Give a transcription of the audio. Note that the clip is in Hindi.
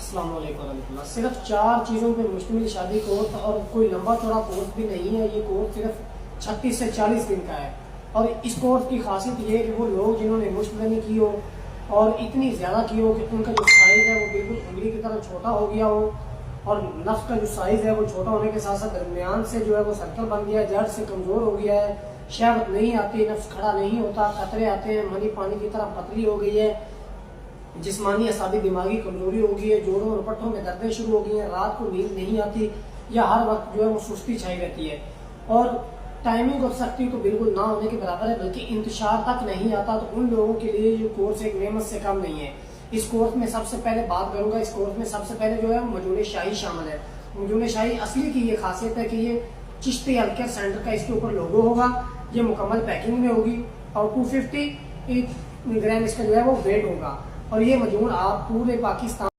अस्सलाम वालेकुम रहमतुल्लाह। सिर्फ 4 चीज़ों पे मुश्तमिल शादी कोर्स और कोई लंबा चौड़ा कोर्स भी नहीं है। ये कोर्स सिर्फ 36 से 40 दिन का है। और इस कोर्स की खासियत ये है कि वो लोग जिन्होंने मुश्तमिल की हो और इतनी ज़्यादा की हो कि उनका जो साइज़ है वो बिल्कुल उंगली की तरह छोटा हो गया हो, और नफ्स का जो साइज़ है वो छोटा होने के साथ साथ दरमियान से जो है वो सर्कल बन गया है, जड़ से कमज़ोर हो गया है, शहवत नहीं आती, नफ्स खड़ा नहीं होता, खतरे आते हैं, मनी पानी की तरह पतली हो गई है, जिस्मानी असाबी दिमागी कमजोरी हो गई है, जोड़ों और पट्टों में दर्दें शुरू हो गई हैं, रात को नींद नहीं आती या हर वक्त जो है वो सुस्ती छाई रहती है, और टाइमिंग और सख्ती तो बिल्कुल ना होने के बराबर है, बल्कि इंतशार तक नहीं आता। तो उन लोगों के लिए ये कोर्स एक नेमत से कम नहीं है। इस कोर्स में सबसे पहले बात करूंगा, इस कोर्स में सबसे पहले जो है मजून शाही शामिल है। मजून शाही असली की ये खासियत है कि ये चिश्ती हेल्थ केयर सेंटर का इसके ऊपर लोगो होगा, ये मुकम्मल पैकिंग में होगी, और 250 ग्राम इसका जो है वो वेट होगा। और ये मजून आप पूरे पाकिस्तान